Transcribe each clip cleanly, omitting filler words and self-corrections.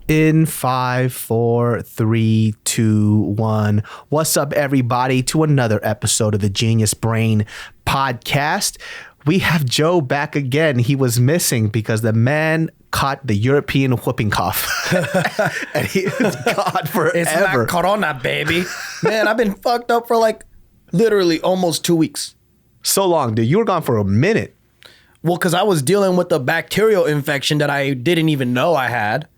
In 5, 4, 3, 2, 1. What's up, everybody, to another episode of the Genius Brain Podcast. We have Joe back again. He was missing because the man caught the European whooping cough. And he is gone forever. It's not corona, baby. Man, I've been fucked up for like literally almost 2 weeks. So long, dude. You were gone for a minute. Well, because I was dealing with a bacterial infection that I didn't even know I had.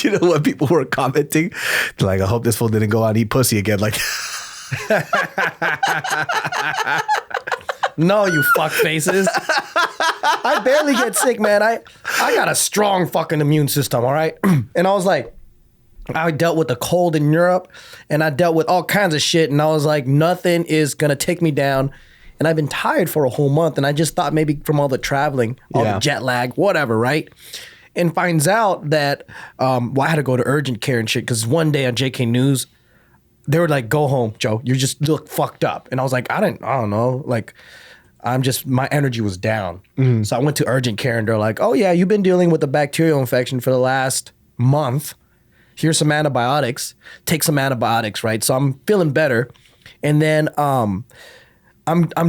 You know what people were commenting? They're like, I hope this fool didn't go out and eat pussy again. Like, no, you fuck faces. I barely get sick, man. I got a strong fucking immune system, all right? And I was like, I dealt with the cold in Europe and I dealt with all kinds of shit. And I was like, nothing is going to take me down. And I've been tired for a whole month. And I just thought maybe from all the traveling, all the jet lag, whatever, right? And finds out that, I had to go to urgent care and shit. Because one day on JK News, they were like, go home, Joe. You just look fucked up. And I was like, I don't know. Like, my energy was down. Mm-hmm. So I went to urgent care and they're like, oh yeah, you've been dealing with a bacterial infection for the last month. Here's some antibiotics. Take some antibiotics, right? So I'm feeling better. And then I'm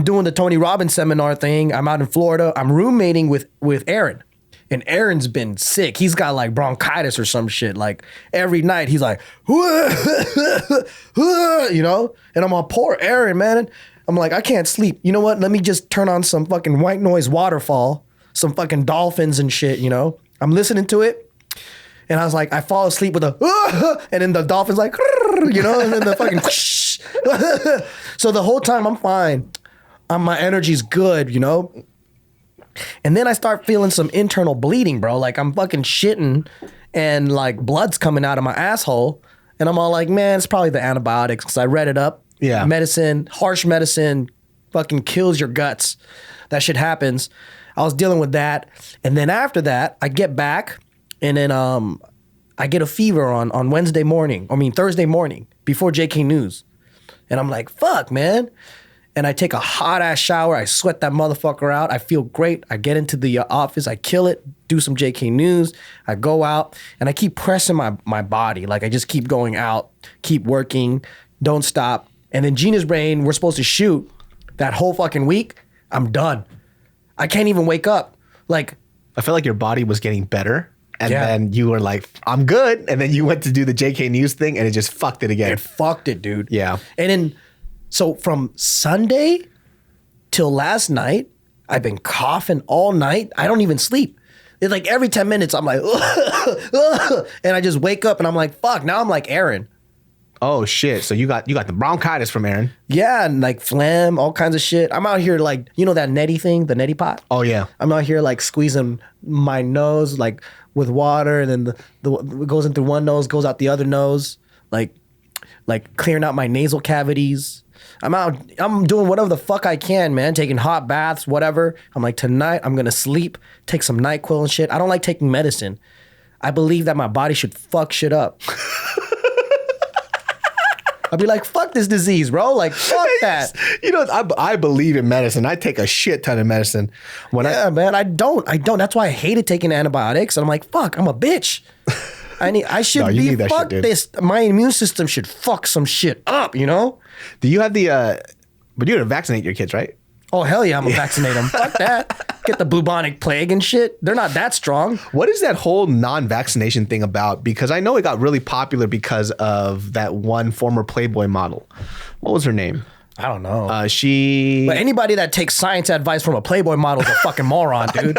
doing the Tony Robbins seminar thing. I'm out in Florida. I'm roommating with Aaron. And Aaron's been sick. He's got like bronchitis or some shit. Like every night he's like, you know? And I'm all, poor Aaron, man. I'm like, I can't sleep. You know what? Let me just turn on some fucking white noise waterfall, some fucking dolphins and shit, you know? I'm listening to it. And I was like, I fall asleep with a, and then the dolphin's like, you know? And then the fucking, so the whole time I'm fine. My energy's good, you know? And then I start feeling some internal bleeding, bro. Like I'm fucking shitting and like blood's coming out of my asshole. And I'm all like, man, it's probably the antibiotics. Because I read it up. Yeah. Medicine, harsh medicine fucking kills your guts. That shit happens. I was dealing with that. And then after that, I get back and then I get a fever on Thursday morning before JK News. And I'm like, fuck, man. And I take a hot ass shower. I sweat that motherfucker out. I feel great. I get into the office. I kill it. Do some JK News. I go out and I keep pressing my body. Like I just keep going out, keep working, don't stop. And then GeniusBrain, we're supposed to shoot that whole fucking week. I'm done. I can't even wake up. Like I feel like your body was getting better. And then you were like, I'm good. And then you went to do the JK News thing and it just fucked it again. It fucked it, dude. Yeah. And then, so from Sunday till last night, I've been coughing all night. I don't even sleep. It's like every 10 minutes, I'm like, and I just wake up and I'm like, fuck, now I'm like Aaron. Oh shit. So you got the bronchitis from Aaron. Yeah, and like phlegm, all kinds of shit. I'm out here like, you know that neti thing, the neti pot? Oh yeah. I'm out here like squeezing my nose like with water and then it goes in through one nose, goes out the other nose, like clearing out my nasal cavities. I'm doing whatever the fuck I can, man. Taking hot baths, whatever. I'm like, tonight I'm gonna sleep, take some NyQuil and shit. I don't like taking medicine. I believe that my body should fuck shit up. I'd be like, fuck this disease, bro. Like, fuck that. You know, I believe in medicine. I take a shit ton of medicine. Man, I don't. That's why I hated taking antibiotics. And I'm like, fuck, I'm a bitch. I should be, fuck this. My immune system should fuck some shit up, you know? Do you have but you're gonna vaccinate your kids, right? Oh, hell yeah, I'm gonna vaccinate them. Fuck that. Get the bubonic plague and shit. They're not that strong. What is that whole non-vaccination thing about? Because I know it got really popular because of that one former Playboy model. What was her name? I don't know. But anybody that takes science advice from a Playboy model is a fucking moron, dude.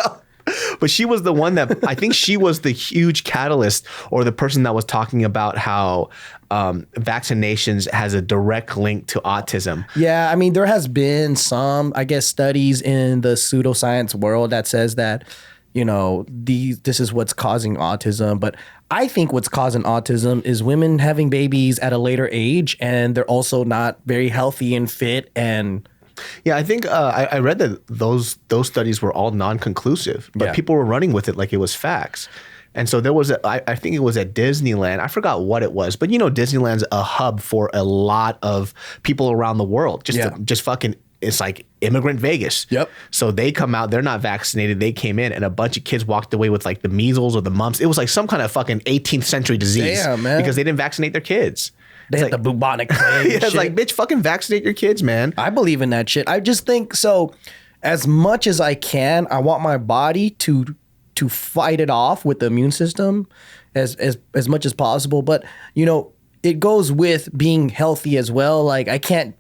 But she was the one that, I think she was the huge catalyst or the person that was talking about how vaccinations has a direct link to autism. Yeah, I mean, there has been some, I guess, studies in the pseudoscience world that says that, you know, this is what's causing autism. But I think what's causing autism is women having babies at a later age, and they're also not very healthy and fit. And yeah, I think I read that those studies were all non-conclusive, but people were running with it like it was facts. And so there was, I think it was at Disneyland. I forgot what it was, but you know, Disneyland's a hub for a lot of people around the world, just fucking it's like immigrant Vegas. Yep. So they come out, they're not vaccinated. They came in and a bunch of kids walked away with like the measles or the mumps. It was like some kind of fucking 18th century disease. Damn, man. Because they didn't vaccinate their kids. They had the bubonic plague. Yeah, it's like, bitch, fucking vaccinate your kids, man. I believe in that shit. I just think so. As much as I can, I want my body to fight it off with the immune system as much as possible. But you know, it goes with being healthy as well. Like I can't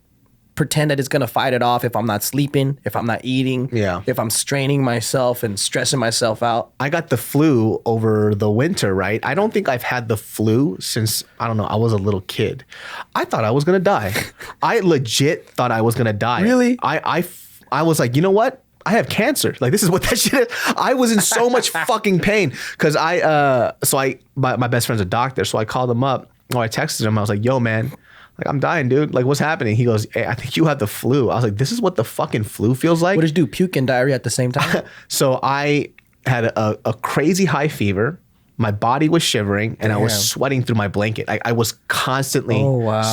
pretend that it's gonna fight it off if I'm not sleeping, if I'm not eating, if I'm straining myself and stressing myself out. I got the flu over the winter, right? I don't think I've had the flu since, I don't know, I was a little kid. I thought I was gonna die. I legit thought I was gonna die. Really? I was like, you know what? I have cancer. Like, this is what that shit is. I was in so much fucking pain because my best friend's a doctor. So I called him up or I texted him. I was like, yo, man, like, I'm dying, dude. Like, what's happening? He goes, hey, I think you have the flu. I was like, this is what the fucking flu feels like. What did you do? Puke and diarrhea at the same time? So I had a crazy high fever. My body was shivering and I was sweating through my blanket. I was constantly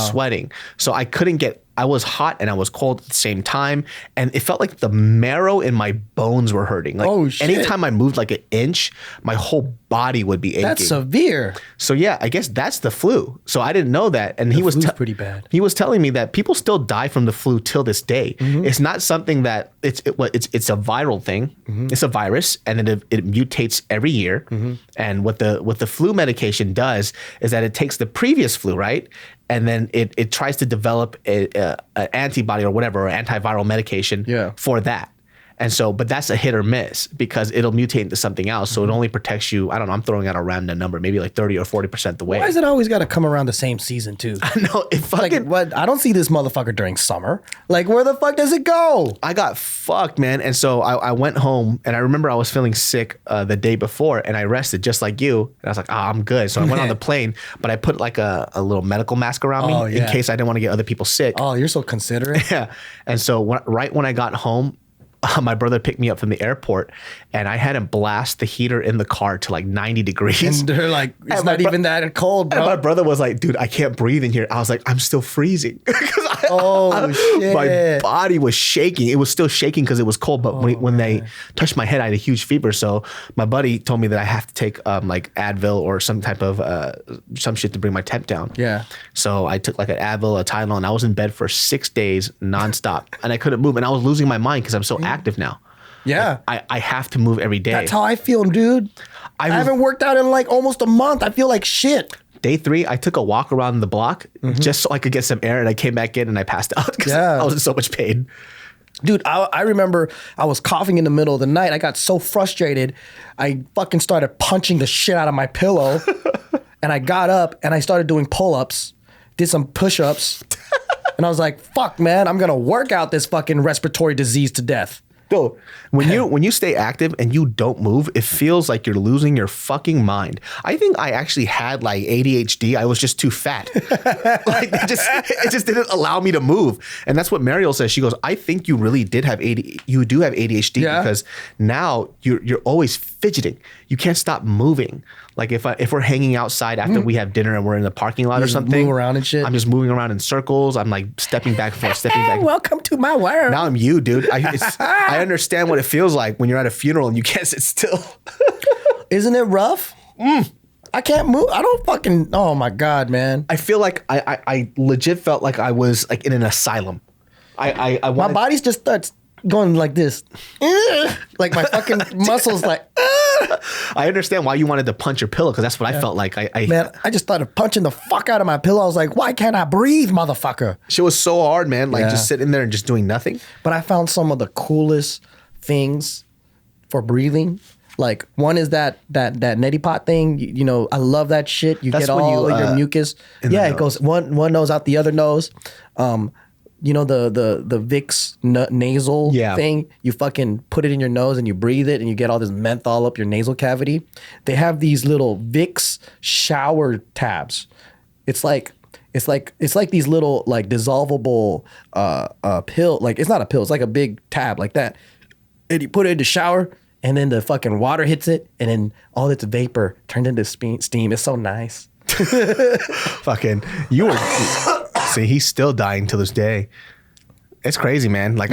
sweating. So I was hot and I was cold at the same time. And it felt like the marrow in my bones were hurting. Like anytime I moved like an inch, my whole body would be aching. That's severe. So yeah, I guess that's the flu. So I didn't know that. And he was pretty bad. He was telling me that people still die from the flu till this day. Mm-hmm. It's not something that it's a viral thing. Mm-hmm. It's a virus and it mutates every year. Mm-hmm. And what the flu medication does is that it takes the previous flu, right? And then it tries to develop an antibody or whatever, or antiviral medication for that. And so, but that's a hit or miss because it'll mutate into something else. So it only protects you, I don't know, I'm throwing out a random number, maybe like 30 or 40% the way. Why is it always got to come around the same season too? I know. It fucking, like, what? I don't see this motherfucker during summer. Like, where the fuck does it go? I got fucked, man. And so I went home and I remember I was feeling sick the day before and I rested just like you. And I was like, I'm good. So I went on the plane, but I put like a little medical mask around me in case I didn't want to get other people sick. Oh, you're so considerate. Yeah. And so right when I got home, my brother picked me up from the airport and I had him blast the heater in the car to like 90 degrees. And they're like, it's not even that cold, bro. And my brother was like, dude, I can't breathe in here. I was like, I'm still freezing. Shit. My body was shaking. It was still shaking because it was cold. But when they touched my head, I had a huge fever. So my buddy told me that I have to take like Advil or some type of some shit to bring my temp down. Yeah. So I took like an Advil, a Tylenol, and I was in bed for 6 days nonstop. And I couldn't move. And I was losing my mind because I'm so active now. Yeah. Like, I have to move every day. That's how I feel, dude. I haven't worked out in like almost a month. I feel like shit. Day 3, I took a walk around the block just so I could get some air, and I came back in and I passed out because I was in so much pain. Dude, I remember I was coughing in the middle of the night. I got so frustrated, I fucking started punching the shit out of my pillow. And I got up and I started doing pull-ups, did some push-ups. And I was like, fuck, man, I'm going to work out this fucking respiratory disease to death. Dude, when you stay active and you don't move, it feels like you're losing your fucking mind. I think I actually had like ADHD. I was just too fat. Like it just didn't allow me to move. And that's what Mariel says. She goes, I think you really did have you do have ADHD because now you're always fidgeting. You can't stop moving. Like if we're hanging outside after we have dinner and we're in the parking lot or something, move around and shit. I'm just moving around in circles. I'm like stepping back and forth, stepping back. Welcome to my world. Now I'm you, dude. I understand what it feels like when you're at a funeral and you can't sit still. Isn't it rough? I can't move. I don't fucking. Oh my God, man. I feel like I legit felt like I was like in an asylum. My body's just starts going like this. Like my fucking muscles like. I understand why you wanted to punch your pillow because that's what I felt like. Man, I just started punching the fuck out of my pillow. I was like, why can't I breathe, motherfucker? Shit was so hard, man. Like just sitting there and just doing nothing. But I found some of the coolest things for breathing. Like one is that neti pot thing. You know, I love that shit. You get all your mucus. Yeah, it goes one nose out the other nose. You know the Vicks nasal thing? You fucking put it in your nose and you breathe it and you get all this menthol up your nasal cavity. They have these little Vicks shower tabs. It's like these little like dissolvable pill. Like it's not a pill. It's like a big tab like that. And you put it in the shower and then the fucking water hits it and then all its vapor turned into steam. It's so nice. Fucking you were. See, he's still dying to this day. It's crazy, man. Like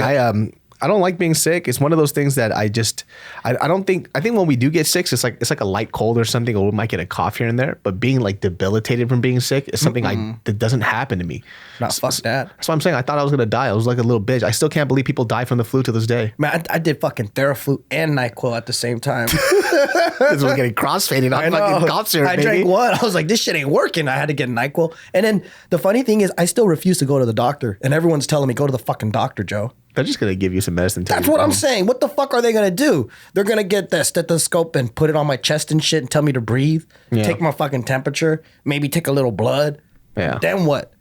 I don't like being sick. It's one of those things that I think when we do get sick, it's like a light cold or something, or we might get a cough here and there. But being like debilitated from being sick is something that doesn't happen to me. Fuck that. That's what I'm saying. I thought I was gonna die. I was like a little bitch. I still can't believe people die from the flu to this day. Man, I did fucking Theraflu and NyQuil at the same time. This was getting crossfaded on fucking cough syrup. I drank one. I was like, this shit ain't working. I had to get NyQuil. And then the funny thing is, I still refuse to go to the doctor. And everyone's telling me, go to the fucking doctor, Joe. They're just gonna give you some medicine. That's what I'm saying. What the fuck are they gonna do? They're gonna get the stethoscope and put it on my chest and shit and tell me to breathe, take my fucking temperature, maybe take a little blood. Yeah. Then what?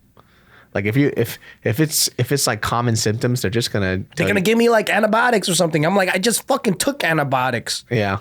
Like if it's like common symptoms, they're gonna give me like antibiotics or something. I'm like, I just fucking took antibiotics. Yeah.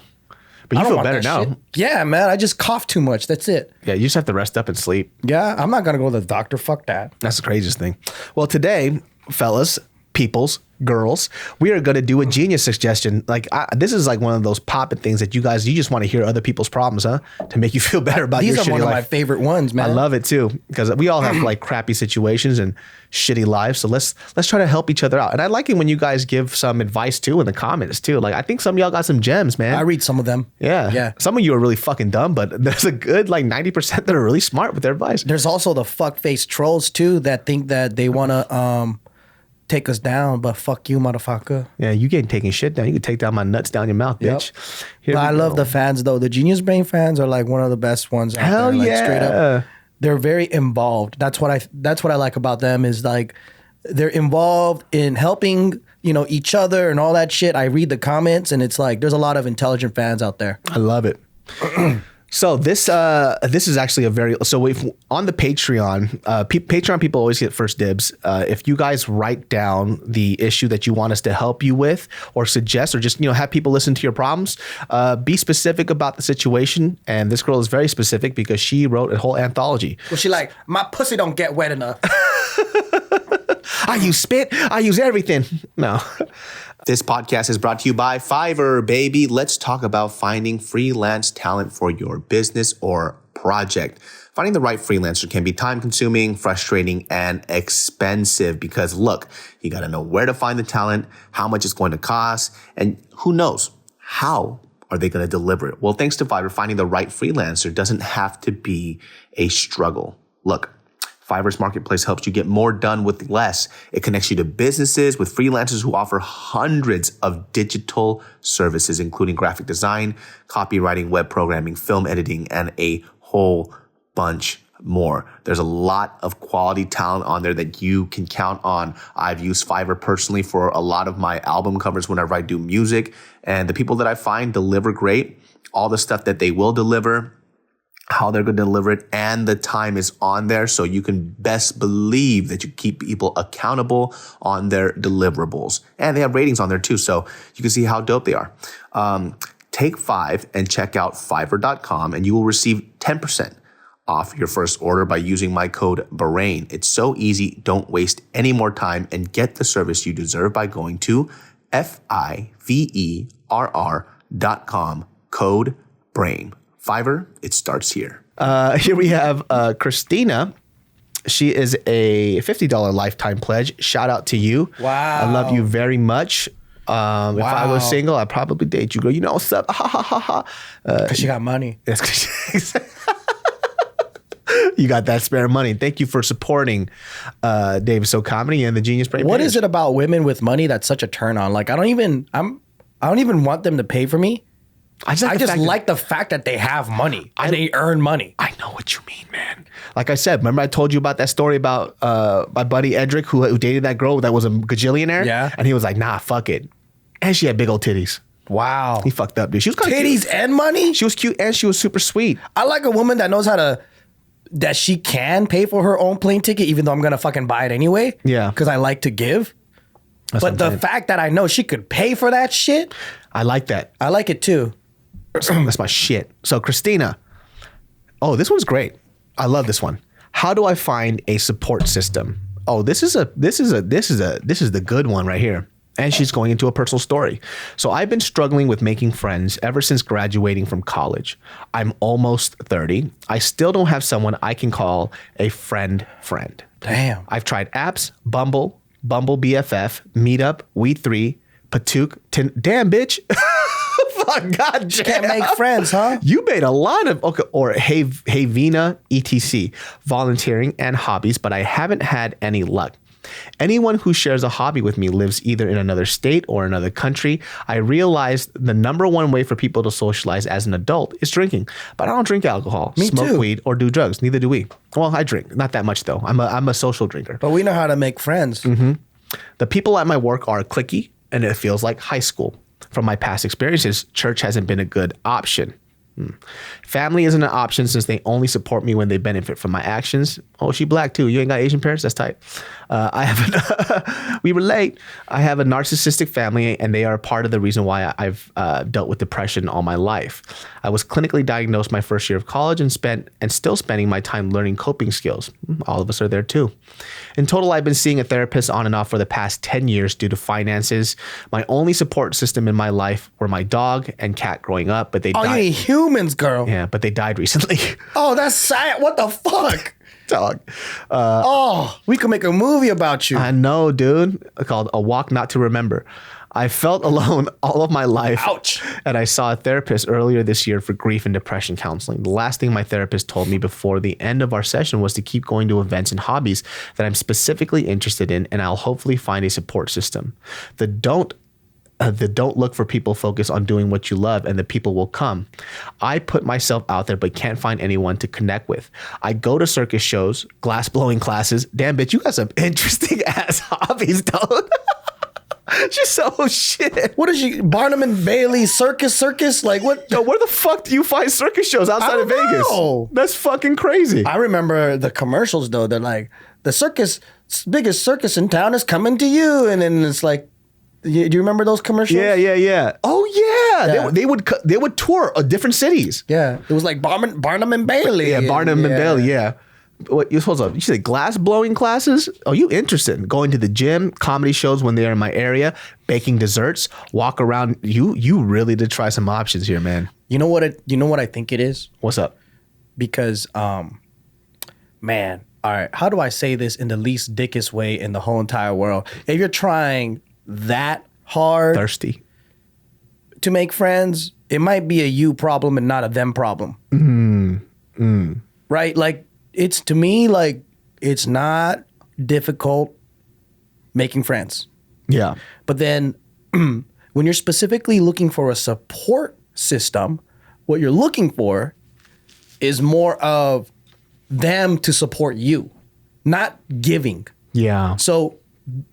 But you feel better now. Shit. Yeah, man. I just cough too much. That's it. Yeah, you just have to rest up and sleep. Yeah, I'm not gonna go to the doctor. Fuck that. That's the craziest thing. Well, today, fellas, peoples, girls, we are going to do a genius suggestion. Like this is like one of those popping things that you just want to hear other people's problems, huh? To make you feel better about your shitty life. These are one of my favorite ones, man. I love it too, because we all have like crappy situations and shitty lives. So let's try to help each other out. And I like it when you guys give some advice too in the comments too. Like I think some of y'all got some gems, man. I read some of them. Yeah. Some of you are really fucking dumb, but there's a good like 90% that are really smart with their advice. There's also the fuck-faced trolls too that think that they want to take us down, but fuck you, motherfucker. Yeah, you ain't taking shit down. You can take down my nuts down your mouth, bitch. But I love the fans though. The GeniusBrain fans are like one of the best ones out Hell there. Like yeah. straight up. They're very involved. That's what I like about them is like they're involved in helping, each other and all that shit. I read the comments and it's like there's a lot of intelligent fans out there. I love it. So this is actually on the Patreon, Patreon people always get first dibs. If you guys write down the issue that you want us to help you with or suggest or just, have people listen to your problems, be specific about the situation. And this girl is very specific because she wrote a whole anthology. Well, she like, my pussy don't get wet enough. I use spit. I use everything. No. This podcast is brought to you by Fiverr, baby. Let's talk about finding freelance talent for your business or project. Finding the right freelancer can be time-consuming, frustrating, and expensive because, look, you got to know where to find the talent, how much it's going to cost, and who knows, how are they going to deliver it? Well, thanks to Fiverr, finding the right freelancer doesn't have to be a struggle. Look, Fiverr's marketplace helps you get more done with less. It connects you to businesses with freelancers who offer hundreds of digital services, including graphic design, copywriting, web programming, film editing, and a whole bunch more. There's a lot of quality talent on there that you can count on. I've used Fiverr personally for a lot of my album covers whenever I do music, and the people that I find deliver great. All the stuff that they will deliver, how they're going to deliver it, and the time is on there. So you can best believe that you keep people accountable on their deliverables. And they have ratings on there too. So you can see how dope they are. Take 5 and check out Fiverr.com and you will receive 10% off your first order by using my code BRAIN. It's so easy. Don't waste any more time and get the service you deserve by going to Fiverr.com, code BRAIN. Fiverr, it starts here. Here we have Christina. She is a $50 lifetime pledge. Shout out to you. Wow. I love you very much. If I was single, I'd probably date you, girl. You know what's up? Ha, ha, ha, ha. Because you got money. That's you got that spare money. Thank you for supporting DavidSoComedy and the GeniusBrain. What is it about women with money that's such a turn on? Like I don't even want them to pay for me. I just like the fact that they have money and they earn money. I know what you mean, man. Like I said, remember I told you about that story about my buddy Edric who dated that girl that was a gajillionaire? Yeah. And he was like, nah, fuck it. And she had big old titties. Wow. He fucked up, dude. She was kind of titties cute. And money? She was cute and she was super sweet. I like a woman that knows that she can pay for her own plane ticket even though I'm going to fucking buy it anyway. Yeah. Because I like to give. But the fact that I know she could pay for that shit. I like that. I like it too. That's my shit. So Christina, this one's great. I love this one. How do I find a support system? Oh, this is the good one right here. And she's going into a personal story. So I've been struggling with making friends ever since graduating from college. I'm almost 30. I still don't have someone I can call a friend. Damn. I've tried apps, Bumble, Bumble BFF, Meetup, We3, Patook, damn bitch. Fuck, God damn. Can't make friends, huh? You made a lot of, okay, or Hey Vina, etc. Volunteering and hobbies, but I haven't had any luck. Anyone who shares a hobby with me lives either in another state or another country. I realized the number one way for people to socialize as an adult is drinking, but I don't drink alcohol, smoke weed, or do drugs. Neither do we. Well, I drink, not that much though. I'm a social drinker. But we know how to make friends. The people at my work are cliquey, and it feels like high school. From my past experiences, church hasn't been a good option. Family isn't an option since they only support me when they benefit from my actions. Oh, she black too. You ain't got Asian parents? That's tight. We relate. I have a narcissistic family, and they are part of the reason why I've dealt with depression all my life. I was clinically diagnosed my first year of college and still spending my time learning coping skills. All of us are there too. In total, I've been seeing a therapist on and off for the past 10 years due to finances. My only support system in my life were my dog and cat growing up, but they died. You need humans, girl. Yeah, but they died recently. Oh, that's sad. What the fuck? Dog. We could make a movie about you. I know, dude. Called A Walk Not to Remember. I felt alone all of my life. Ouch. And I saw a therapist earlier this year for grief and depression counseling. The last thing my therapist told me before the end of our session was to keep going to events and hobbies that I'm specifically interested in, and I'll hopefully find a support system. The don't look for people, focus on doing what you love, and the people will come. I put myself out there but can't find anyone to connect with. I go to circus shows, glass blowing classes. Damn, bitch, you got some interesting ass hobbies, dog. Just so shit. What is you, Barnum and Bailey circus? Like what? Yo, where the fuck do you find circus shows outside of Vegas? Know. That's fucking crazy. I remember the commercials though. They're like, the biggest circus in town is coming to you. And then it's like, do you remember those commercials? Yeah. Oh yeah. They would tour different cities. Yeah. It was like Barnum and Bailey. Yeah, Barnum and Bailey, yeah. What you supposed to? You said glass blowing classes? Oh, you interested? Going to the gym, comedy shows when they're in my area, baking desserts, walk around. You really did try some options here, man. You know what I think it is? What's up? Because man, all right, how do I say this in the least dickest way in the whole entire world? If you're trying that hard thirsty to make friends, it might be a you problem and not a them problem. Right? Like, it's to me like it's not difficult making friends. Yeah. But then when you're specifically looking for a support system, what you're looking for is more of them to support you, not giving. Yeah. So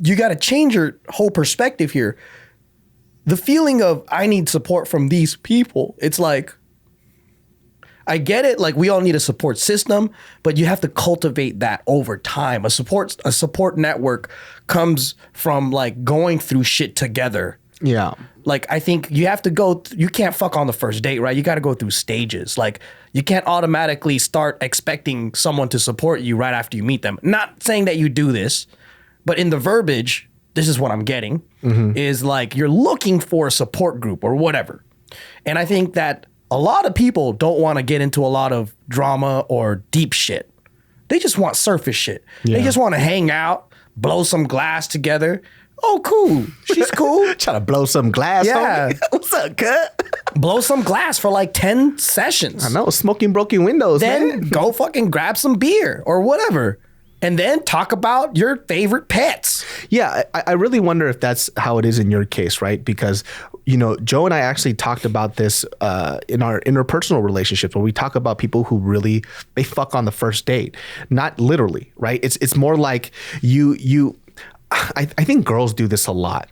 you got to change your whole perspective here. The feeling of I need support from these people, it's like, I get it. Like, we all need a support system, but you have to cultivate that over time. A support network comes from like going through shit together. Yeah. Like, I think you have to you can't fuck on the first date, right? You got to go through stages. Like, you can't automatically start expecting someone to support you right after you meet them. Not saying that you do this, but in the verbiage, this is what I'm getting, is like you're looking for a support group or whatever. And I think that a lot of people don't want to get into a lot of drama or deep shit. They just want surface shit. Yeah. They just want to hang out, blow some glass together. Oh, cool. She's cool. Trying to blow some glass. Yeah. What's up, cut? Blow some glass for like 10 sessions. I know, smoking broken windows, then man. Go fucking grab some beer or whatever. And then talk about your favorite pets. Yeah, I really wonder if that's how it is in your case, right? Because, you know, Joe and I actually talked about this in our interpersonal relationships, where we talk about people who really, they fuck on the first date. Not literally, right? It's more like I think girls do this a lot.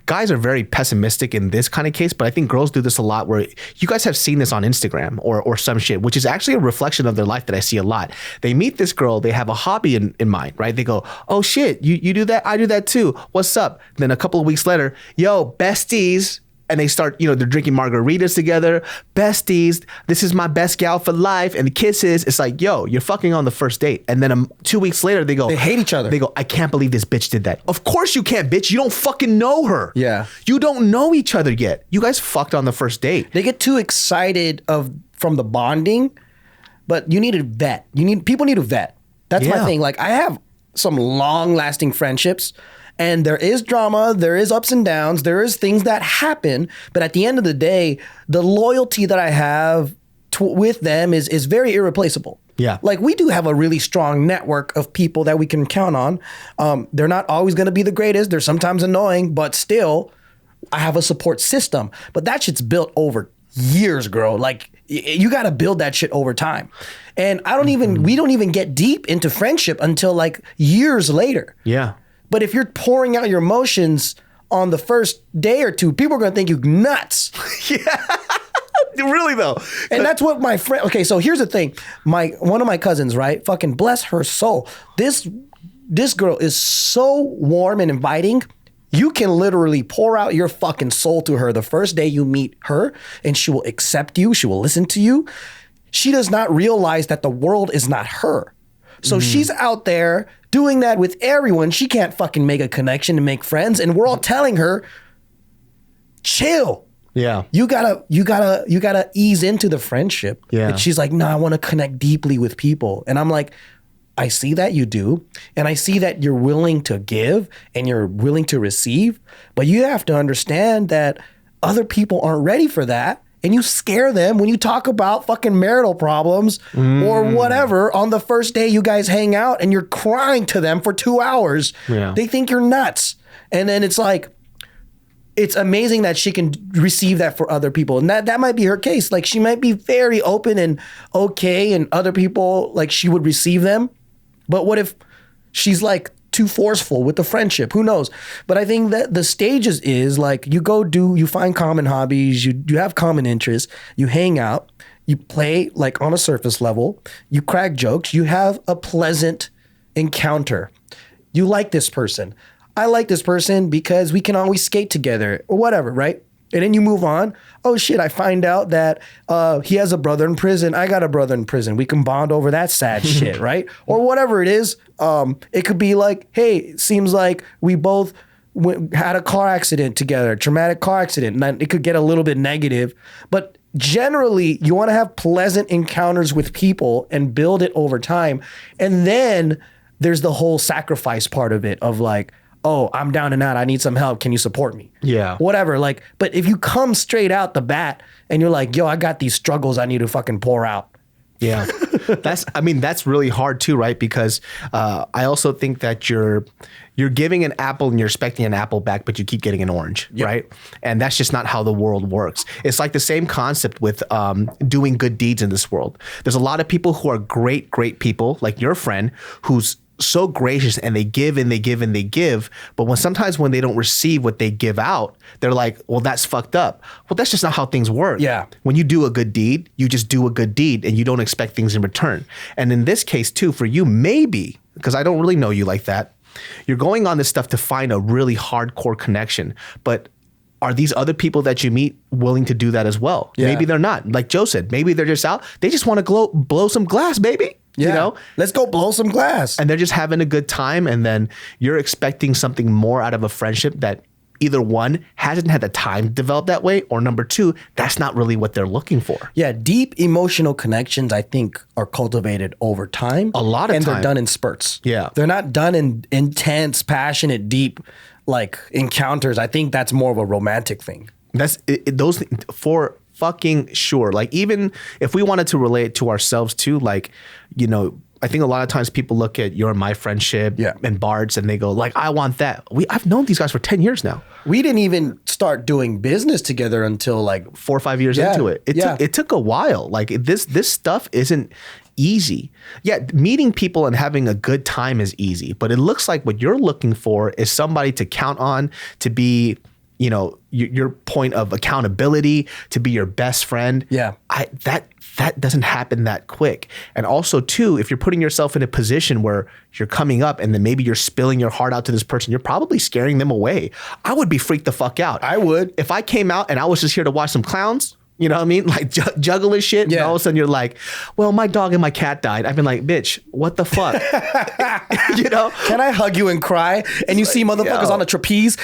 Guys are very pessimistic in this kind of case, but I think girls do this a lot, where you guys have seen this on Instagram or some shit, which is actually a reflection of their life that I see a lot. They meet this girl, they have a hobby in mind, right? They go, oh shit, you do that? I do that too. What's up? Then a couple of weeks later, yo, besties. And they start, you know, they're drinking margaritas together. Besties, this is my best gal for life. And the kisses, it's like, yo, you're fucking on the first date. And then 2 weeks later, they hate each other. They go, I can't believe this bitch did that. Of course you can't, bitch. You don't fucking know her. Yeah. You don't know each other yet. You guys fucked on the first date. They get too excited from the bonding, but you need to vet. People need to vet. That's my thing. Like, I have some long lasting friendships, And there is drama, there is ups and downs, there is things that happen. But at the end of the day, the loyalty that I have with them is very irreplaceable. Yeah. Like we do have a really strong network of people that we can count on. They're not always going to be the greatest. They're sometimes annoying, but still I have a support system. But that shit's built over years, girl. Like you got to build that shit over time. And we don't even get deep into friendship until like years later. Yeah. But if you're pouring out your emotions on the first day or two, people are going to think you're nuts. Really though. And that's what my friend, okay, so here's the thing. One of my cousins, right? Fucking bless her soul. This girl is so warm and inviting. You can literally pour out your fucking soul to her the first day you meet her, and she will accept you. She will listen to you. She does not realize that the world is not her. So she's out there doing that with everyone. She can't fucking make a connection and make friends. And we're all telling her, chill. Yeah. You gotta ease into the friendship. Yeah. And she's like, no, I want to connect deeply with people. And I'm like, I see that you do. And I see that you're willing to give and you're willing to receive. But you have to understand that other people aren't ready for that. And you scare them when you talk about fucking marital problems or whatever on the first day you guys hang out and you're crying to them for 2 hours. Yeah. They think you're nuts. And then it's like, it's amazing that she can receive that for other people. And that might be her case. Like she might be very open and okay, and other people, like she would receive them. But what if she's like too forceful with the friendship? Who knows? But I think that the stages is like you find common hobbies, you have common interests, you hang out, you play like on a surface level, you crack jokes, you have a pleasant encounter. You like this person. I like this person because we can always skate together or whatever, right? And then you move on. Oh shit, I find out that he has a brother in prison. I got a brother in prison. We can bond over that sad shit, right? Or whatever it is. It could be like, hey, it seems like we both had a car accident together, traumatic car accident. And then it could get a little bit negative. But generally, you want to have pleasant encounters with people and build it over time. And then there's the whole sacrifice part of it of like, oh, I'm down and out. I need some help. Can you support me? Yeah. Whatever. Like, but if you come straight out the bat and you're like, yo, I got these struggles I need to fucking pour out. Yeah. That's really hard too, right? Because I also think that you're giving an apple and you're expecting an apple back, but you keep getting an orange, right? And that's just not how the world works. It's like the same concept with doing good deeds in this world. There's a lot of people who are great people, like your friend, who's so gracious and they give and they give and they give. But sometimes when they don't receive what they give out, they're like, well, that's fucked up. Well, that's just not how things work. Yeah. When you do a good deed, you just do a good deed and you don't expect things in return. And in this case too, for you, maybe, because I don't really know you like that, you're going on this stuff to find a really hardcore connection. But are these other people that you meet willing to do that as well? Yeah. Maybe they're not. Like Joe said, maybe they're just out. They just want to blow some glass, baby. Yeah. You know, let's go blow some glass. And they're just having a good time. And then you're expecting something more out of a friendship that either one hasn't had the time to develop that way, or number two, that's not really what they're looking for. Yeah. Deep emotional connections, I think, are cultivated over time. A lot of time. And they're time. done in spurts. Yeah. They're not done in intense, passionate, deep like encounters. I think that's more of a romantic thing. That's those for fucking sure. Like even if we wanted to relate to ourselves too, like, you know, I think a lot of times people look at your and my friendship and Bart's and they go like, I want that. I've known these guys for 10 years now. We didn't even start doing business together until like 4 or 5 years into it. It took a while. Like this stuff isn't easy. Yeah, meeting people and having a good time is easy, but it looks like what you're looking for is somebody to count on, to be, you know, your point of accountability, to be your best friend. Yeah. That doesn't happen that quick. And also too, if you're putting yourself in a position where you're coming up and then maybe you're spilling your heart out to this person, you're probably scaring them away. I would be freaked the fuck out. I would. If I came out and I was just here to watch some clowns, you know what I mean? Like juggling shit. Yeah. And all of a sudden you're like, well, my dog and my cat died. I've been like, bitch, what the fuck? You know? Can I hug you and cry? And you see motherfuckers on a trapeze.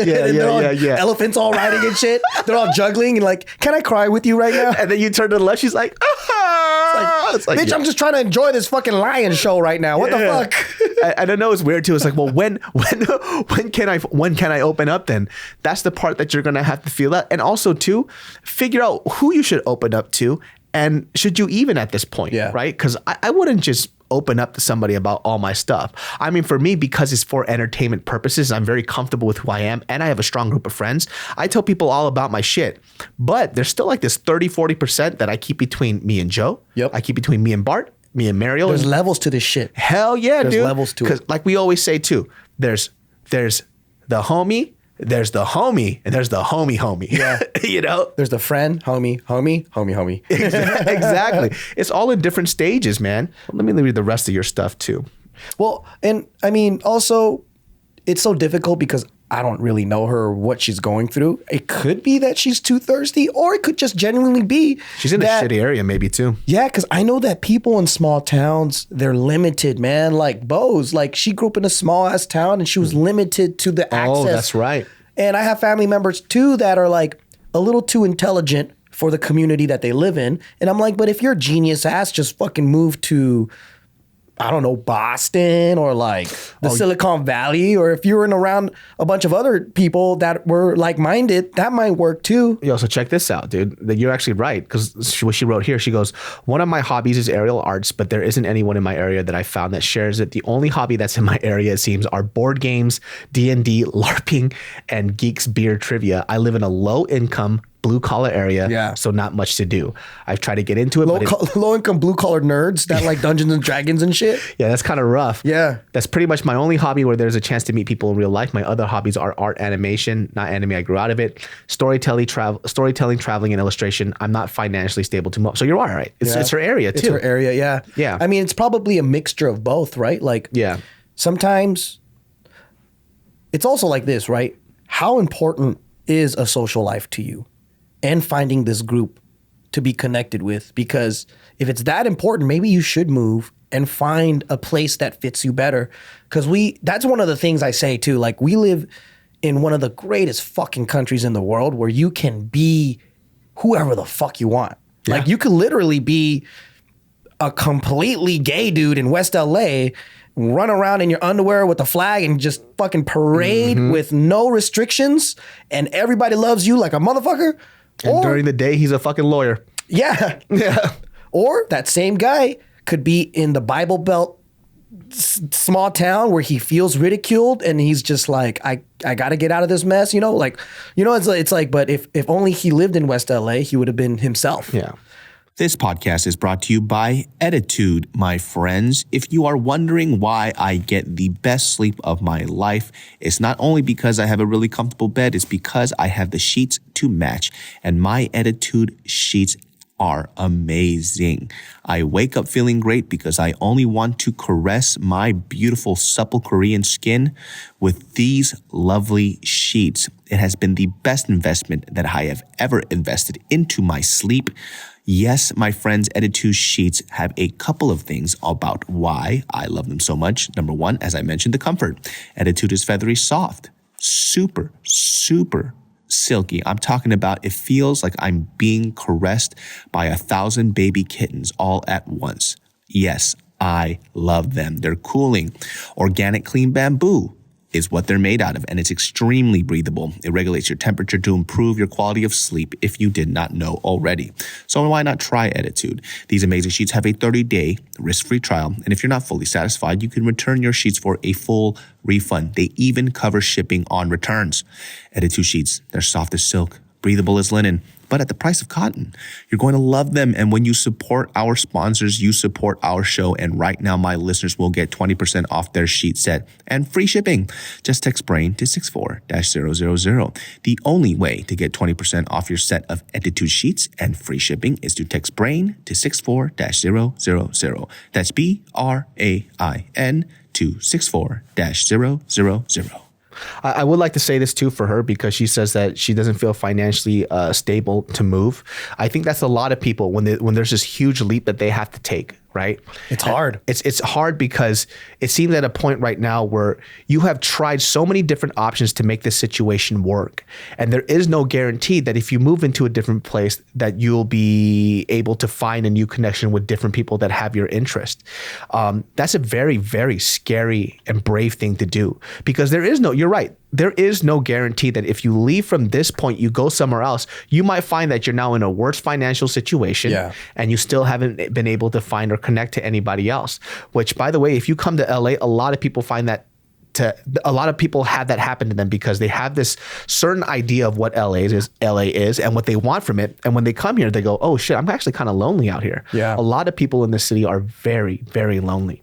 Yeah. Elephants all riding and shit. They're all juggling and like, can I cry with you right now? And then you turn to the left, she's like, ah! It's like, bitch, I'm just trying to enjoy this fucking lion show right now. What the fuck? I don't know. It's weird too. It's like, well, when can I open up then? That's the part that you're going to have to feel out. And also too, figure out who you should open up to. And should you even at this point, right? Because I wouldn't just open up to somebody about all my stuff. I mean, for me, because it's for entertainment purposes, I'm very comfortable with who I am and I have a strong group of friends. I tell people all about my shit, but there's still like this 30-40% that I keep between me and Joe. I keep between me and Bart, me and Mariel. There's levels to this shit. Hell yeah, dude. There's levels to it. Because like we always say too, there's the homie, there's the homie, and there's the homie. Yeah. You know? There's the friend, homie. Exactly. It's all in different stages, man. Let me read the rest of your stuff too. Well, and I mean, also, it's so difficult because I don't really know her or what she's going through. It could be that she's too thirsty, or it could just genuinely be she's in a shitty area maybe too. Yeah, because I know that people in small towns, they're limited, man. Like Bose, like she grew up in a small ass town and she was limited to the access. Oh, that's right. And I have family members too that are like a little too intelligent for the community that they live in. And I'm like, but if you're genius ass, just fucking move to, I don't know, Boston or like the Silicon Valley, or if you're in around a bunch of other people that were like-minded, that might work too. Yo, so check this out, dude. You're actually right, because what she wrote here, she goes, one of my hobbies is aerial arts, but there isn't anyone in my area that I found that shares it. The only hobby that's in my area, it seems, are board games, D&D, LARPing, and geeks beer trivia. I live in a low-income, blue-collar area, so not much to do. I've tried to get into it. Low-income, blue-collar nerds that like Dungeons and Dragons and shit. Yeah, that's kind of rough. Yeah. That's pretty much my only hobby where there's a chance to meet people in real life. My other hobbies are art, animation, not anime. I grew out of it. Storytelling, traveling, and illustration. I'm not financially stable to move. So you're all right. It's her area, too. It's her area, yeah. Yeah. I mean, it's probably a mixture of both, right? Like, sometimes it's also like this, right? How important is a social life to you? And finding this group to be connected with, because if it's that important, maybe you should move and find a place that fits you better. Because that's one of the things I say too. Like, we live in one of the greatest fucking countries in the world where you can be whoever the fuck you want. Yeah. Like, you could literally be a completely gay dude in West LA, run around in your underwear with a flag and just fucking parade with no restrictions, and everybody loves you like a motherfucker. And during the day, he's a fucking lawyer. Yeah. Yeah. Or that same guy could be in the Bible Belt small town where he feels ridiculed and he's just like, I got to get out of this mess, you know? Like, you know, it's like, but if only he lived in West LA, he would have been himself. Yeah. This podcast is brought to you by Attitude, my friends. If you are wondering why I get the best sleep of my life, it's not only because I have a really comfortable bed, it's because I have the sheets to match. And my Attitude sheets are amazing. I wake up feeling great because I only want to caress my beautiful, supple Korean skin with these lovely sheets. It has been the best investment that I have ever invested into my sleep. Yes, my friends, Attitude sheets have a couple of things about why I love them so much. Number one, as I mentioned, the comfort. Attitude is feathery soft, super, super silky. I'm talking about, it feels like I'm being caressed by 1,000 baby kittens all at once. Yes, I love them. They're cooling. Organic clean bamboo is what they're made out of, and it's extremely breathable. It regulates your temperature to improve your quality of sleep if you did not know already. So why not try Attitude? These amazing sheets have a 30-day risk-free trial, and if you're not fully satisfied, you can return your sheets for a full refund. They even cover shipping on returns. Attitude sheets, they're soft as silk, breathable as linen, but at the price of cotton. You're going to love them. And when you support our sponsors, you support our show. And right now, my listeners will get 20% off their sheet set and free shipping. Just text BRAIN to 64-000. The only way to get 20% off your set of Attitude sheets and free shipping is to text BRAIN to 64-000. That's BRAIN to 64-000. I would like to say this too for her, because she says that she doesn't feel financially stable to move. I think that's a lot of people when there's this huge leap that they have to take, right? It's hard. It's hard because it seems at a point right now where you have tried so many different options to make this situation work. And there is no guarantee that if you move into a different place that you'll be able to find a new connection with different people that have your interest. That's a very, very scary and brave thing to do because you're right. There is no guarantee that if you leave from this point, you go somewhere else, you might find that you're now in a worse financial situation and you still haven't been able to find or connect to anybody else. Which, by the way, if you come to LA, a lot of people have that happen to them because they have this certain idea of what LA is and what they want from it. And when they come here, they go, oh shit, I'm actually kind of lonely out here. Yeah. A lot of people in this city are very, very lonely.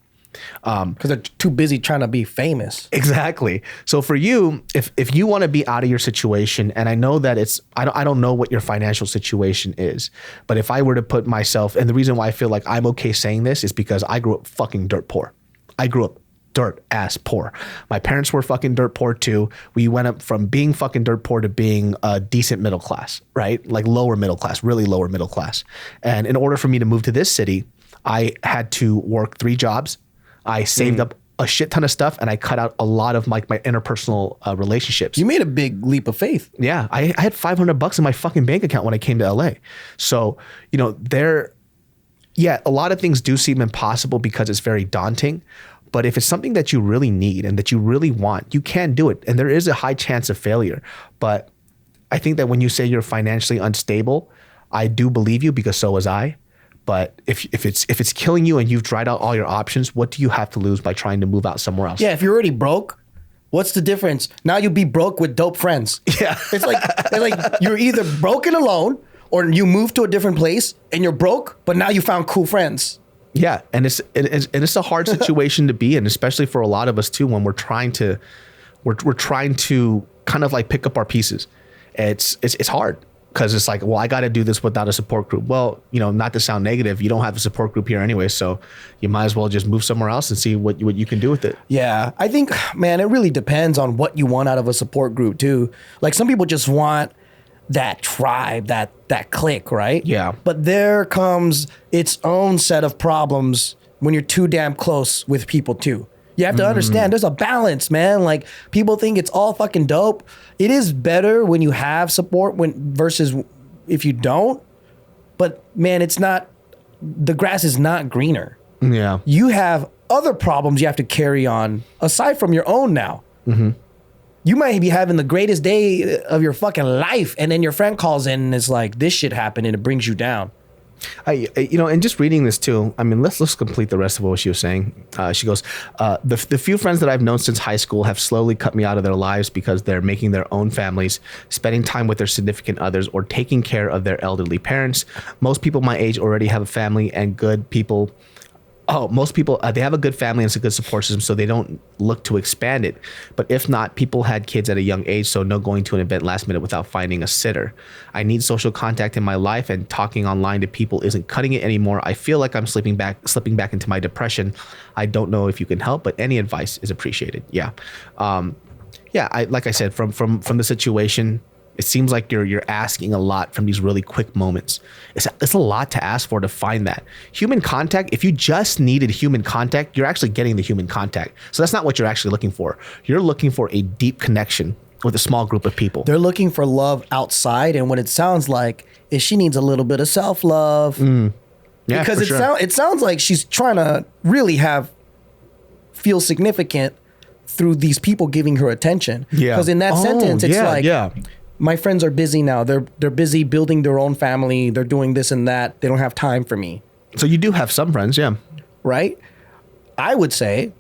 Because they're too busy trying to be famous. Exactly. So for you, if you want to be out of your situation, and I know that I don't know what your financial situation is, but if I were to put myself, and the reason why I feel like I'm okay saying this is because I grew up fucking dirt poor. I grew up dirt ass poor. My parents were fucking dirt poor too. We went up from being fucking dirt poor to being a decent middle class, right? Like lower middle class, really lower middle class. And in order for me to move to this city, I had to work 3 jobs. I saved up a shit ton of stuff and I cut out a lot of my interpersonal relationships. You made a big leap of faith. Yeah. I had $500 in my fucking bank account when I came to LA. So, a lot of things do seem impossible because it's very daunting. But if it's something that you really need and that you really want, you can do it. And there is a high chance of failure. But I think that when you say you're financially unstable, I do believe you because so was I. But if it's killing you and you've tried out all your options, what do you have to lose by trying to move out somewhere else? Yeah, if you're already broke, what's the difference? Now you'll be broke with dope friends. Yeah. It's like you're either broken alone or you move to a different place and you're broke, but now you found cool friends. Yeah, and it's a hard situation to be in, especially for a lot of us too, when we're trying to kind of like pick up our pieces. It's hard. Because it's like, well, I got to do this without a support group. Well, not to sound negative, you don't have a support group here anyway, so you might as well just move somewhere else and see what you can do with it. Yeah, I think, man, it really depends on what you want out of a support group too. Like some people just want that tribe, that clique, right? Yeah. But there comes its own set of problems when you're too damn close with people too. You have to understand there's a balance, man. Like people think it's all fucking dope. It is better when you have support versus if you don't. But man, the grass is not greener. Yeah. You have other problems you have to carry on aside from your own now. Mm-hmm. You might be having the greatest day of your fucking life. And then your friend calls in and is like, this shit happened and it brings you down. And just reading this too, I mean, let's complete the rest of what she was saying. She goes, the few friends that I've known since high school have slowly cut me out of their lives because they're making their own families, spending time with their significant others, or taking care of their elderly parents. Most people my age already have a family and good people. Most people, they have a good family and it's a good support system, so they don't look to expand it. But if not, people had kids at a young age, so no going to an event last minute without finding a sitter. I need social contact in my life, and talking online to people isn't cutting it anymore. I feel like I'm slipping back into my depression. I don't know if you can help, but any advice is appreciated. Yeah. Like I said, from the situation, it seems like you're asking a lot from these really quick moments. It's a lot to ask for to find that. Human contact, if you just needed human contact, you're actually getting the human contact. So that's not what you're actually looking for. You're looking for a deep connection with a small group of people. They're looking for love outside, and what it sounds like is she needs a little bit of self-love. Yeah, because it sounds like she's trying to really feel significant through these people giving her attention. Yeah. Because in that sentence, it's my friends are busy now. They're busy building their own family. They're doing this and that. They don't have time for me. So you do have some friends, yeah. Right? I would say,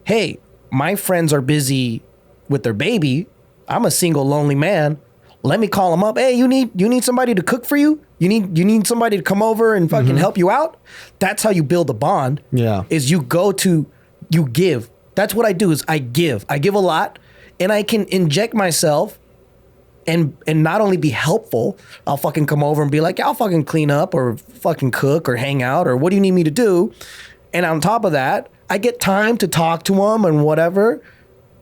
hey, my friends are busy with their baby. I'm a single, lonely man. Let me call them up. Hey, you need somebody to cook for you? You need somebody to come over and fucking help you out? That's how you build a bond. Yeah. Is you give. That's what I do is I give. I give a lot, and I can inject myself and not only be helpful, I'll fucking come over and be like, I'll fucking clean up or fucking cook or hang out or what do you need me to do? And on top of that, I get time to talk to them and whatever.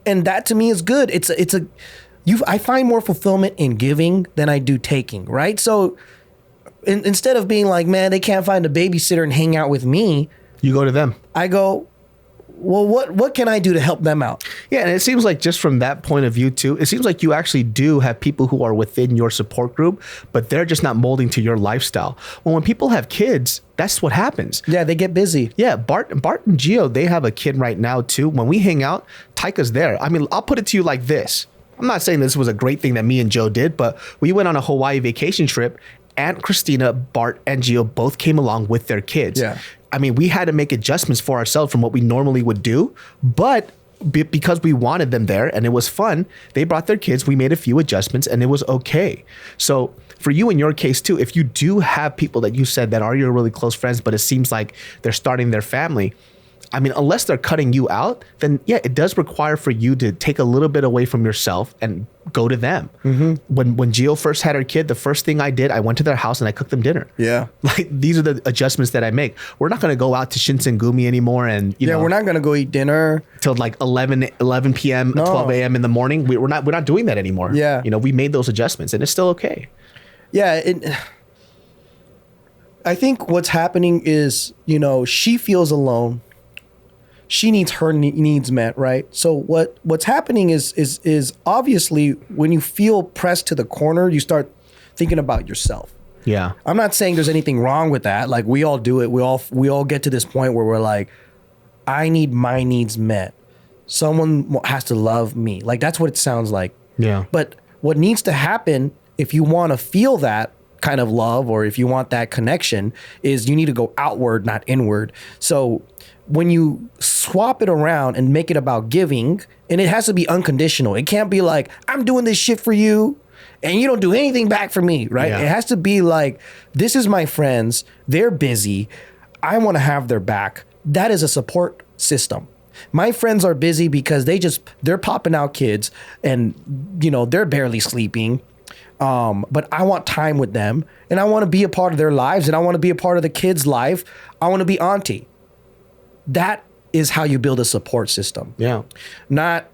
And that to me is good. I find more fulfillment in giving than I do taking, right? So instead of being like, man, they can't find a babysitter and hang out with me, You go to them. I go, well, what can I do to help them out? Yeah, and it seems like just from that point of view too, it seems like you actually do have people who are within your support group, but they're just not molding to your lifestyle. Well, when people have kids, that's what happens. Yeah, they get busy. Yeah, Bart and Gio, they have a kid right now too. When we hang out, Taika's there. I mean, I'll put it to you like this. I'm not saying this was a great thing that me and Joe did, but we went on a Hawaii vacation trip. Aunt Christina, Bart, and Gio both came along with their kids. Yeah. I mean, we had to make adjustments for ourselves from what we normally would do, but because we wanted them there and it was fun, they brought their kids, we made a few adjustments and it was okay. So for you in your case too, if you do have people that you said that are your really close friends, but it seems like they're starting their family, I mean, unless they're cutting you out, then yeah, it does require for you to take a little bit away from yourself and go to them. Mm-hmm. When Gio first had her kid, the first thing I did, I went to their house and I cooked them dinner. Yeah. Like, these are the adjustments that I make. We're not going to go out to Shinsengumi anymore and, you know, we're not going to go eat dinner till like 11 p.m., 12 a.m. in the morning. We're not doing that anymore. Yeah. You know, we made those adjustments and it's still okay. Yeah. I think what's happening is, you know, she feels alone. She needs her needs met, right? So what's happening is obviously when you feel pressed to the corner, you start thinking about yourself. Yeah. I'm not saying there's anything wrong with that. Like, we all do it. We all get to this point where we're like, I need my needs met. Someone has to love me. Like, that's what it sounds like. Yeah. But what needs to happen if you want to feel that kind of love, or if you want that connection, is you need to go outward, not inward. So when you swap it around and make it about giving, and it has to be unconditional. It can't be like, I'm doing this shit for you and you don't do anything back for me, right? Yeah. It has to be like, this is my friends. They're busy. I want to have their back. That is a support system. My friends are busy because they're popping out kids and, you know, they're barely sleeping. But I want time with them and I want to be a part of their lives and I want to be a part of the kids' life. I want to be auntie. That is how you build a support system. Yeah. Not,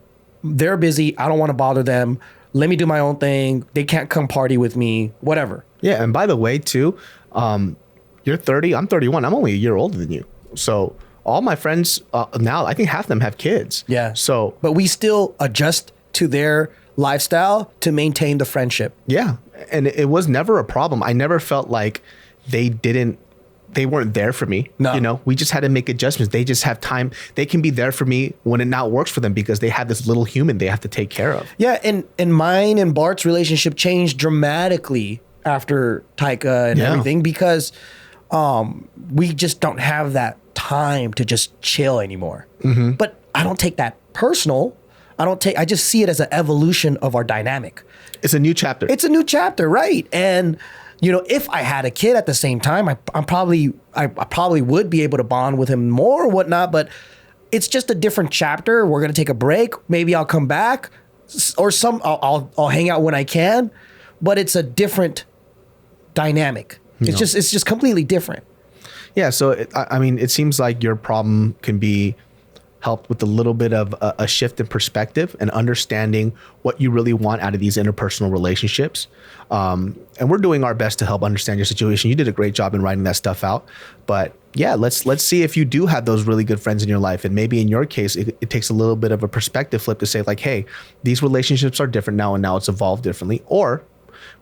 they're busy, I don't want to bother them. Let me do my own thing. They can't come party with me, whatever. Yeah. And by the way, too, you're 30, I'm 31. I'm only a year older than you. So all my friends now, I think half of them have kids. Yeah. So, but we still adjust to their lifestyle to maintain the friendship. yeah. And it was never a problem. I never felt like they weren't there for me. No. You know, we just had to make adjustments. They just have time. They can be there for me when it not works for them because they have this little human they have to take care of. Yeah, and mine and Bart's relationship changed dramatically after Taika and everything because we just don't have that time to just chill anymore. Mm-hmm. But I don't take that personal. I just see it as an evolution of our dynamic. It's a new chapter. It's a new chapter, right? And you know, if I had a kid at the same time, I probably would be able to bond with him more or whatnot. But it's just a different chapter. We're gonna take a break. Maybe I'll come back, or I'll hang out when I can. But it's a different dynamic. It's just completely different. Yeah. So I mean, it seems like your problem can be helped with a little bit of a shift in perspective and understanding what you really want out of these interpersonal relationships. And we're doing our best to help understand your situation. You did a great job in writing that stuff out. But yeah, let's see if you do have those really good friends in your life. And maybe in your case, it takes a little bit of a perspective flip to say like, hey, these relationships are different now and now it's evolved differently. Or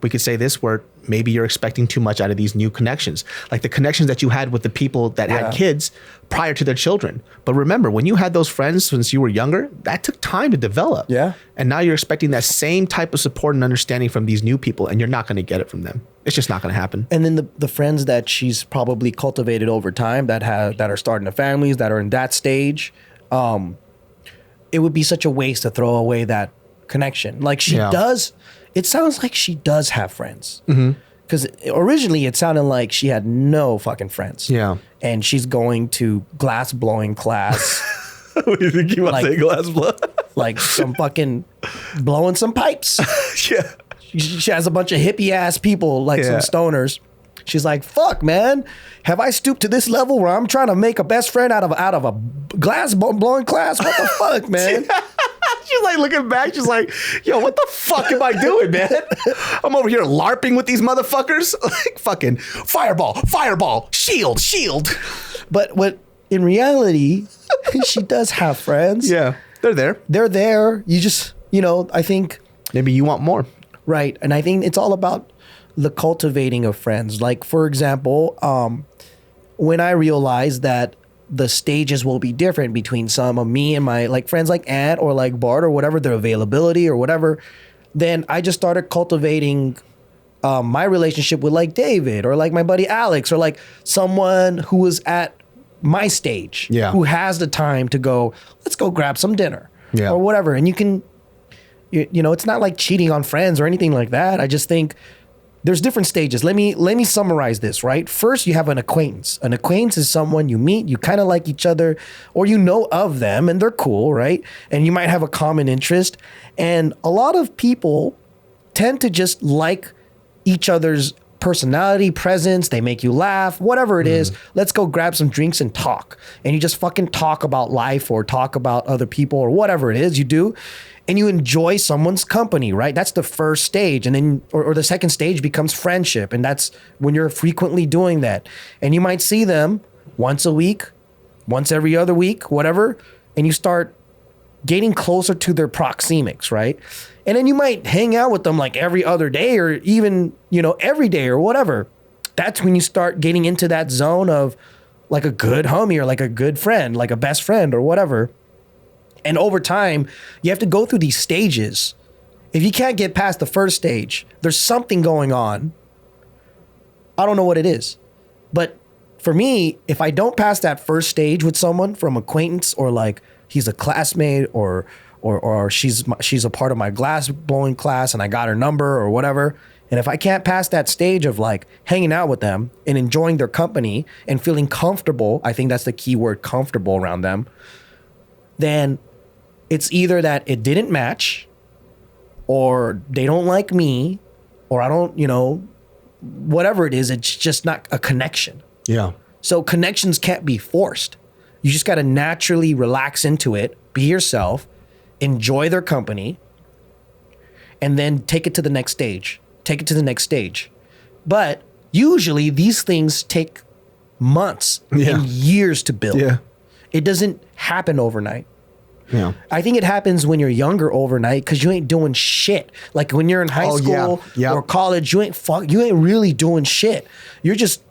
we could say this where maybe you're expecting too much out of these new connections, like the connections that you had with the people that had kids prior to their children. But remember, when you had those friends since you were younger, that took time to develop. Yeah. And now you're expecting that same type of support and understanding from these new people, and you're not going to get it from them. It's just not going to happen. And then the friends that she's probably cultivated over time that are starting their families, that are in that stage, it would be such a waste to throw away that connection. Like she does. It sounds like she does have friends. Because originally it sounded like she had no fucking friends. Yeah. And she's going to glass blowing class. What do you think you want to say, glass blow? Like some fucking blowing some pipes. Yeah. She has a bunch of hippie ass people, like some stoners. She's like, fuck, man. Have I stooped to this level where I'm trying to make a best friend out of a glass blowing class? What the fuck, man? She's like looking back. She's like, yo, what the fuck am I doing, man? I'm over here LARPing with these motherfuckers. Like fucking fireball, shield. But what in reality, she does have friends. Yeah, they're there. They're there. You just, I think. Maybe you want more. Right. And I think it's all about the cultivating of friends. Like, for example, when I realized that the stages will be different between some of me and my like friends like Ant or like Bart or whatever, their availability or whatever, then I just started cultivating my relationship with like David or like my buddy Alex or like someone who was at my stage, who has the time to go, let's go grab some dinner or whatever. And you can, it's not like cheating on friends or anything like that. I just think there's different stages. Let me summarize this, right? First, you have an acquaintance. An acquaintance is someone you meet, you kind of like each other, or you know of them and they're cool, right? And you might have a common interest. And a lot of people tend to just like each other's personality, presence, they make you laugh, whatever it is. Let's go grab some drinks and talk. And you just fucking talk about life or talk about other people or whatever it is you do. And you enjoy someone's company, right? That's the first stage. And then, or the second stage becomes friendship. And that's when you're frequently doing that. And you might see them once a week, once every other week, whatever. And you start getting closer to their proxemics, right? And then you might hang out with them like every other day or even, every day or whatever. That's when you start getting into that zone of like a good homie or like a good friend, like a best friend or whatever. And over time, you have to go through these stages. If you can't get past the first stage, there's something going on. I don't know what it is. But for me, if I don't pass that first stage with someone from acquaintance or like he's a classmate or she's a part of my glass blowing class and I got her number or whatever. And if I can't pass that stage of like hanging out with them and enjoying their company and feeling comfortable, I think that's the key word, comfortable around them, then it's either that it didn't match or they don't like me or I don't, whatever it is, it's just not a connection. Yeah. So connections can't be forced. You just got to naturally relax into it, be yourself, enjoy their company, and then take it to the next stage. But usually these things take months and years to build. Yeah. It doesn't happen overnight. Yeah. I think it happens when you're younger overnight because you ain't doing shit. Like when you're in high school or college, you ain't really doing shit. You're just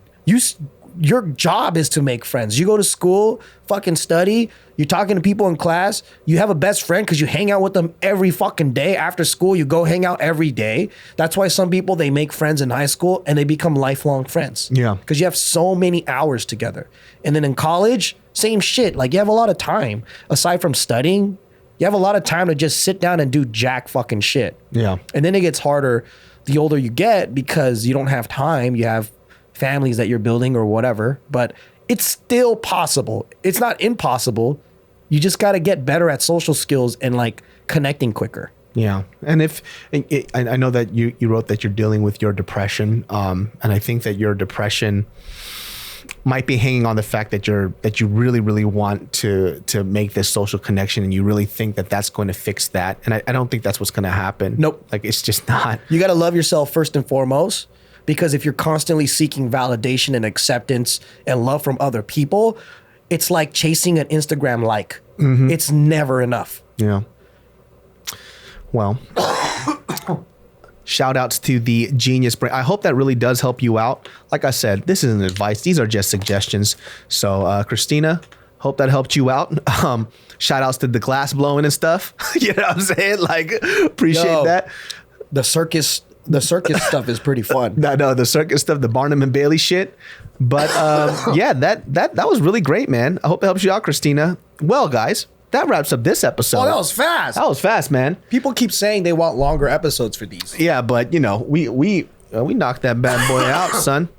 your job is to make friends. You go to school, fucking study, you're talking to people in class, you have a best friend because you hang out with them every fucking day. After school, you go hang out every day. That's why some people, they make friends in high school and they become lifelong friends. Yeah. Because you have so many hours together. And then in college, same shit. Like you have a lot of time. Aside from studying, you have a lot of time to just sit down and do jack fucking shit. Yeah. And then it gets harder the older you get because you don't have time. You have families that you're building or whatever, but it's still possible. It's not impossible. You just got to get better at social skills and like connecting quicker. Yeah. And I know that you wrote that you're dealing with your depression. And I think that your depression might be hanging on the fact that you really, really want to make this social connection and you really think that that's going to fix that. And I don't think that's what's going to happen. Nope. Like it's just not. You got to love yourself first and foremost. Because if you're constantly seeking validation and acceptance and love from other people, it's like chasing an Instagram like. Mm-hmm. It's never enough. Yeah. Well, shout outs to the Genius Brain. I hope that really does help you out. Like I said, this isn't advice. These are just suggestions. So, Christina, hope that helped you out. Shout outs to the glass blowing and stuff. You know what I'm saying? Like, appreciate that. The circus stuff is pretty fun. No, the circus stuff, the Barnum and Bailey shit. But yeah, that was really great, man. I hope it helps you out, Christina. Well, guys, that wraps up this episode. Oh, that was fast. That was fast, man. People keep saying they want longer episodes for these. Yeah, but we knocked that bad boy out, son.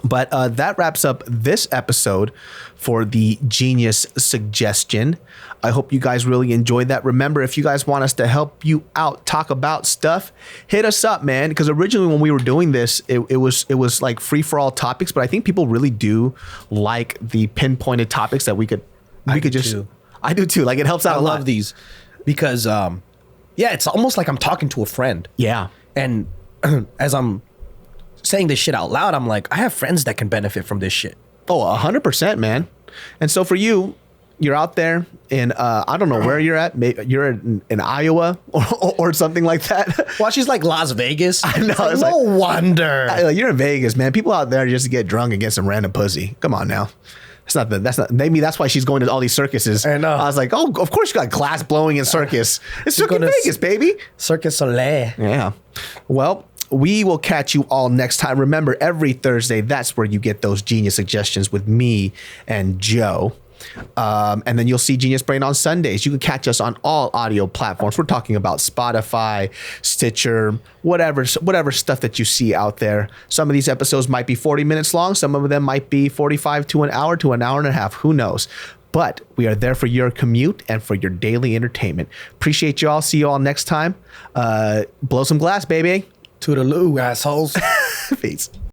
But that wraps up this episode for the Genius Suggestion. I hope you guys really enjoyed that. Remember, if you guys want us to help you out, talk about stuff, hit us up, man. Because originally when we were doing this, it was like free for all topics. But I think people really do like the pinpointed topics that we could just. Too. I do too. Like it helps out a lot. I love these. because it's almost like I'm talking to a friend. Yeah. And as I'm saying this shit out loud, I'm like, I have friends that can benefit from this shit. Oh, 100%, man. And so for you, you're out there in, I don't know where you're at. Maybe you're in Iowa or something like that. Well, she's like Las Vegas. I know. It's no wonder. You're in Vegas, man. People out there just to get drunk and get some random pussy. Come on now. Maybe that's why she's going to all these circuses. I know. I was like, oh, of course you got glass blowing in circus. It's Cirque Vegas, baby. Cirque du Soleil. Yeah. Well, we will catch you all next time. Remember, every Thursday, that's where you get those genius suggestions with me and Joe. And then you'll see Genius Brain on Sundays. You can catch us on all audio platforms. We're talking about Spotify, Stitcher, whatever stuff that you see out there. Some of these episodes might be 40 minutes long. Some of them might be 45 to an hour and a half. Who knows? But we are there for your commute and for your daily entertainment. Appreciate you all. See you all next time. Blow some glass, baby. Toodaloo, assholes. Peace.